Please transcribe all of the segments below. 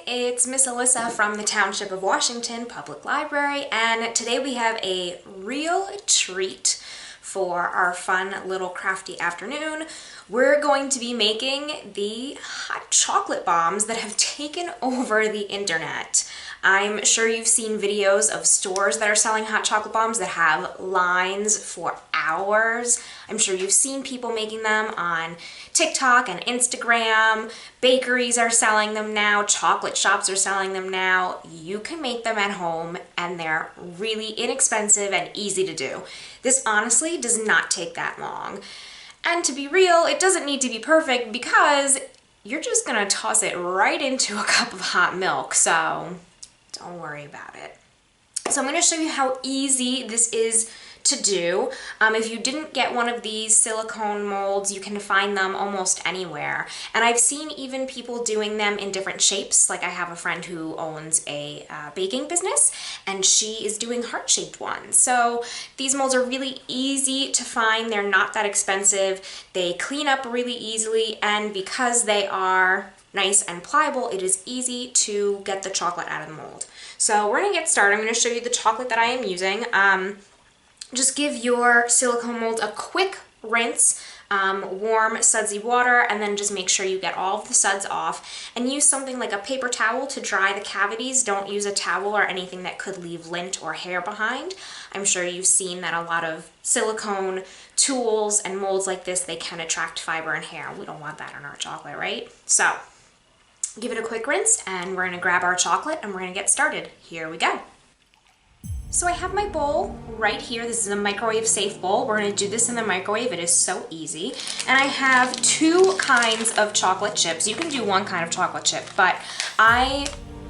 It's Miss Alyssa from the Township of Washington Public Library, and today we have a real treat for our fun little crafty afternoon. We're going to be making the hot chocolate bombs that have taken over the internet. I'm sure you've seen videos of stores that are selling hot chocolate bombs that have lines for hours. I'm sure you've seen people making them on TikTok and Instagram. Bakeries are selling them now. Chocolate shops are selling them now. You can make them at home and they're really inexpensive and easy to do. This honestly does not take that long. And to be real, it doesn't need to be perfect because you're just gonna toss it right into a cup of hot milk, so don't worry about it. So I'm gonna show you how easy this is to do. If you didn't get one of these silicone molds, you can find them almost anywhere. And I've seen even people doing them in different shapes. Like I have a friend who owns a baking business and she is doing heart-shaped ones. So these molds are really easy to find. They're not that expensive. They clean up really easily, and because they are nice and pliable, it is easy to get the chocolate out of the mold. So we're gonna get started. I'm gonna show you the chocolate that I am using. Just give your silicone mold a quick rinse, warm sudsy water, and then just make sure you get all of the suds off, and use something like a paper towel to dry the cavities. Don't use a towel or anything that could leave lint or hair behind. I'm sure you've seen that a lot of silicone tools and molds like this, they can attract fiber and hair. We don't want that on our chocolate, right? So give it a quick rinse, and we're gonna grab our chocolate and we're gonna get started. Here we go. So I have my bowl right here. This is a microwave safe bowl. We're gonna do this in the microwave. It is so easy. And I have two kinds of chocolate chips. You can do one kind of chocolate chip, but I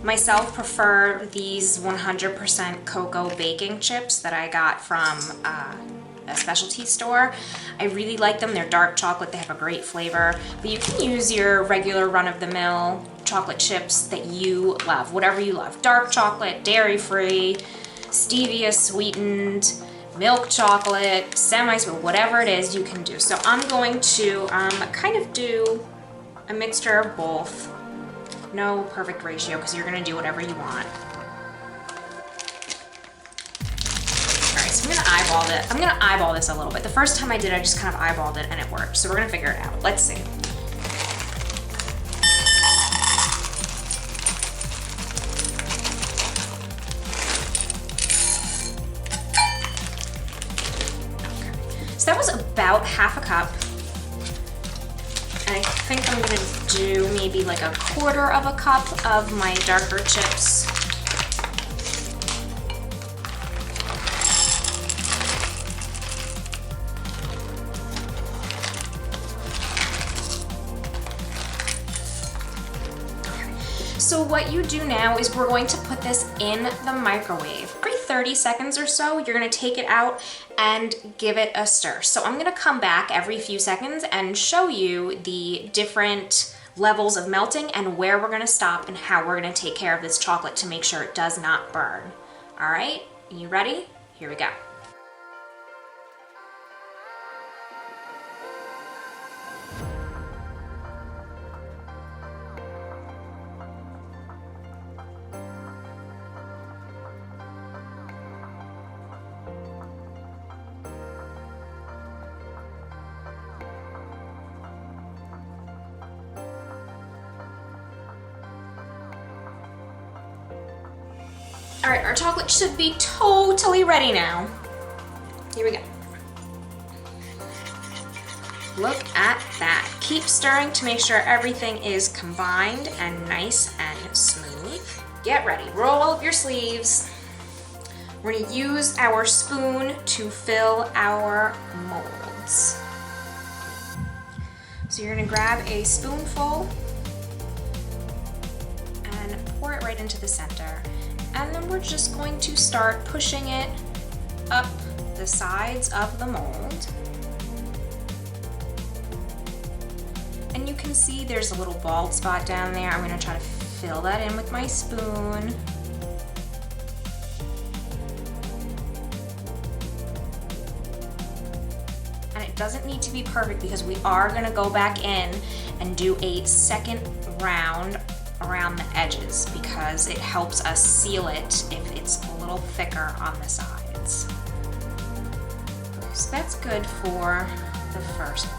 myself prefer these 100% cocoa baking chips that I got from a specialty store. I really like them. They're dark chocolate. They have a great flavor. But you can use your regular run-of-the-mill chocolate chips that you love, whatever you love. Dark chocolate, dairy-free, stevia sweetened, milk chocolate, semi-sweet, whatever it is you can do. So I'm going to kind of do a mixture of both. No perfect ratio because you're gonna do whatever you want. All right, so I'm gonna eyeball this a little bit. The first time I did, I just kind of eyeballed it and it worked. So we're gonna figure it out. Let's see. So that was about half a cup. And I think I'm gonna do maybe like a quarter of a cup of my darker chips. So what you do now is we're going to put this in the microwave. Every 30 seconds or so, you're gonna take it out and give it a stir. So I'm gonna come back every few seconds and show you the different levels of melting and where we're gonna stop and how we're gonna take care of this chocolate to make sure it does not burn. All right, you ready? Here we go. All right, our chocolate should be totally ready now. Here we go. Look at that. Keep stirring to make sure everything is combined and nice and smooth. Get ready, roll up your sleeves. We're gonna use our spoon to fill our molds. So you're gonna grab a spoonful and pour it right into the center. And then we're just going to start pushing it up the sides of the mold. And you can see there's a little bald spot down there. I'm gonna try to fill that in with my spoon. And it doesn't need to be perfect because we are gonna go back in and do a second round around the edges because it helps us seal it if it's a little thicker on the sides. Okay, so that's good for the first one.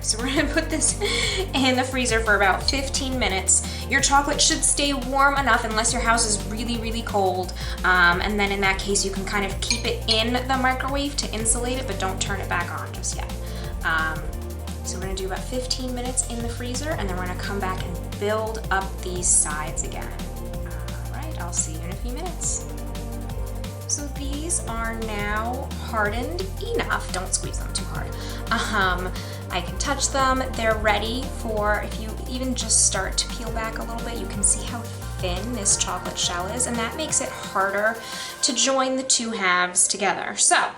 So we're gonna put this in the freezer for about 15 minutes. Your chocolate should stay warm enough unless your house is really, really cold. And then in that case, you can kind of keep it in the microwave to insulate it, but don't turn it back on just yet. So we're gonna do about 15 minutes in the freezer, and then we're gonna come back and build up these sides again. All right, I'll see you in a few minutes. So these are now hardened enough. Don't squeeze them too hard. I can touch them. They're ready for, if you even just start to peel back a little bit, you can see how thin this chocolate shell is, and that makes it harder to join the two halves together. So,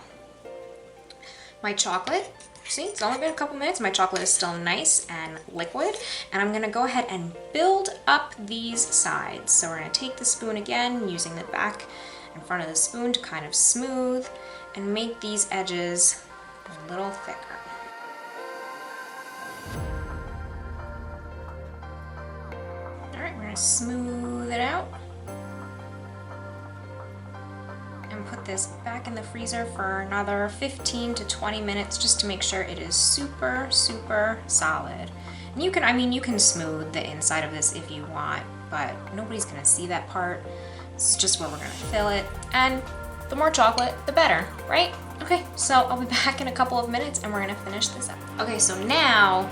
my chocolate, see, it's only been a couple minutes. My chocolate is still nice and liquid, and I'm gonna go ahead and build up these sides. So we're gonna take the spoon again, using the back in front of the spoon to kind of smooth and make these edges a little thicker. Smooth it out and put this back in the freezer for another 15 to 20 minutes just to make sure it is super, super solid. And you can smooth the inside of this if you want, but nobody's gonna see that part. This is just where we're gonna fill it, and the more chocolate, the better, right? Okay, so I'll be back in a couple of minutes and we're gonna finish this up. Okay, so now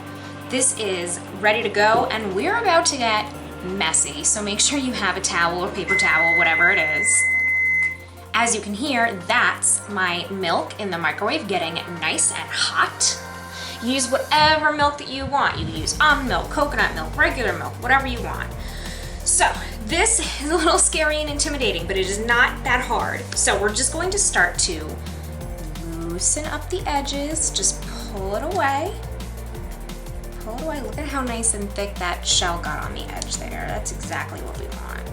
this is ready to go, and we're about to get messy, so make sure you have a towel or paper towel, whatever it is. As you can hear, that's my milk in the microwave getting nice and hot. Use whatever milk that you want. You can use almond milk, coconut milk, regular milk, whatever you want. So this is a little scary and intimidating, but it is not that hard. So we're just going to start to loosen up the edges, just pull it away. Pull it away. Look at how nice and thick that shell got on the edge there. That's exactly what we want.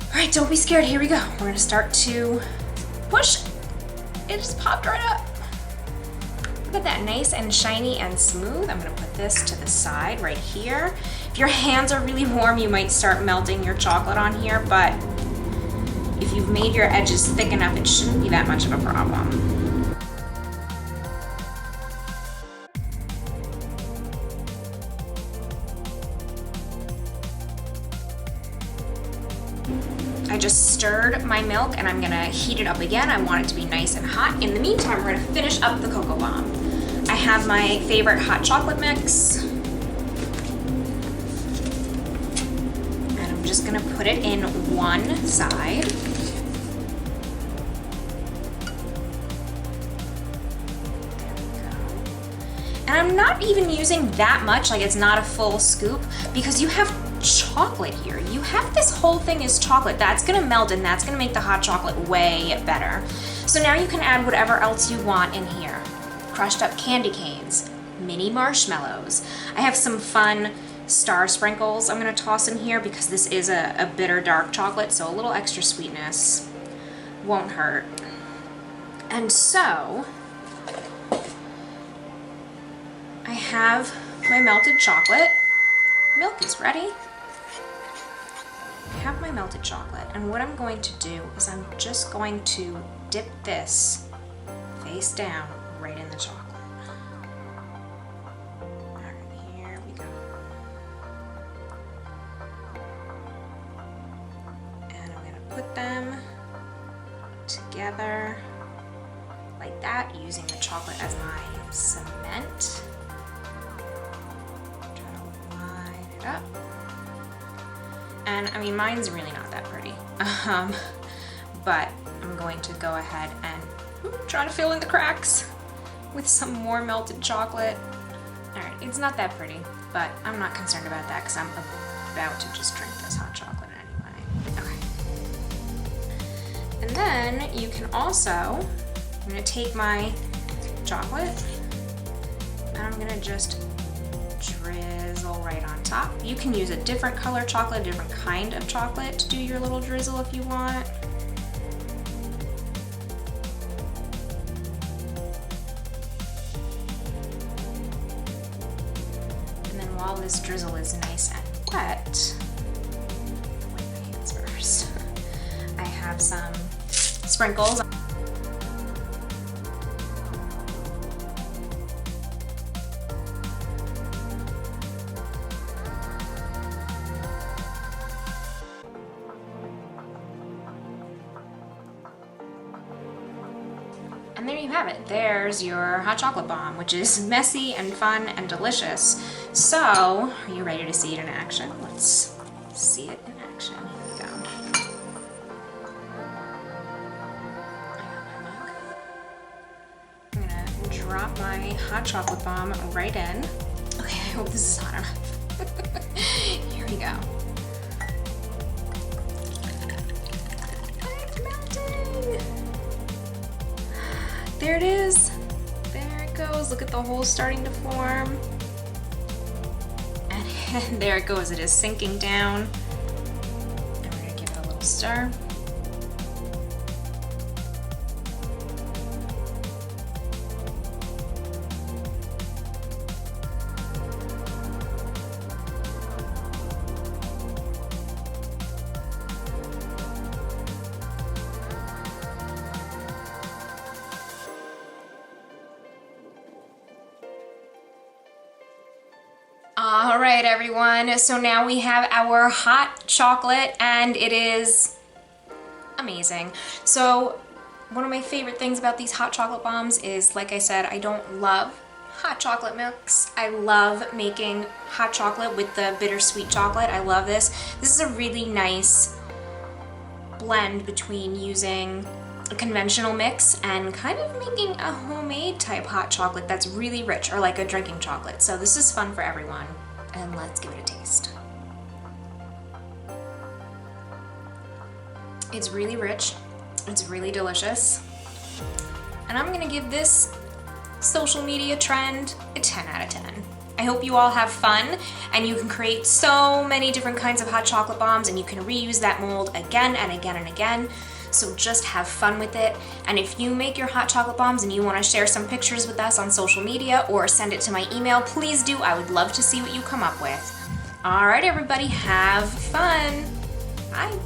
All right, don't be scared. Here we go. We're gonna start to push. It just popped right up. Look at that, nice and shiny and smooth. I'm gonna put this to the side right here. If your hands are really warm, you might start melting your chocolate on here, but if you've made your edges thick enough, it shouldn't be that much of a problem. I just stirred my milk and I'm gonna heat it up again. I want it to be nice and hot. In the meantime, we're gonna finish up the cocoa bomb. I have my favorite hot chocolate mix. And I'm just gonna put it in one side. There we go. And I'm not even using that much, like it's not a full scoop, because you have chocolate here. You have this whole thing is chocolate. That's gonna melt and that's gonna make the hot chocolate way better. So now you can add whatever else you want in here. Crushed up candy canes, mini marshmallows. I have some fun star sprinkles I'm gonna toss in here because this is a bitter dark chocolate, so a little extra sweetness won't hurt. And so I have my melted chocolate. Milk is ready. I have my melted chocolate, and what I'm going to do is I'm just going to dip this face down right in the chocolate. All right, here we go. And I'm gonna put them together like that, using the chocolate as my cement. Try to line it up. And I mean, mine's really not that pretty, but I'm going to go ahead and try to fill in the cracks with some more melted chocolate. All right, it's not that pretty, but I'm not concerned about that because I'm about to just drink this hot chocolate anyway. Okay. And then you can also, I'm gonna take my chocolate and I'm gonna just drizzle right on top. You can use a different color chocolate, a different kind of chocolate to do your little drizzle if you want. while this drizzle is nice and wet, wipe my hands first. I have some sprinkles. And there you have it. There's your hot chocolate bomb, which is messy and fun and delicious. So, are you ready to see it in action? Let's see it in action. Here we go. I'm gonna drop my hot chocolate bomb right in. Okay, I hope this is hot enough. Here we go. It's melting! There it is. There it goes. Look at the holes starting to form. And there it goes. It is sinking down. And we're going to give it a little stir. All right, everyone, so now we have our hot chocolate and it is amazing. So one of my favorite things about these hot chocolate bombs is, like I said, I don't love hot chocolate mix. I love making hot chocolate with the bittersweet chocolate. I love this. This is a really nice blend between using a conventional mix and kind of making a homemade type hot chocolate that's really rich, or like a drinking chocolate. So this is fun for everyone, and let's give it a taste. It's really rich, it's really delicious, and I'm gonna give this social media trend a 10 out of 10. I hope you all have fun and you can create so many different kinds of hot chocolate bombs, and you can reuse that mold again and again and again. So just have fun with it. And if you make your hot chocolate bombs and you want to share some pictures with us on social media or send it to my email, please do. I would love to see what you come up with. All right, everybody, have fun. Bye.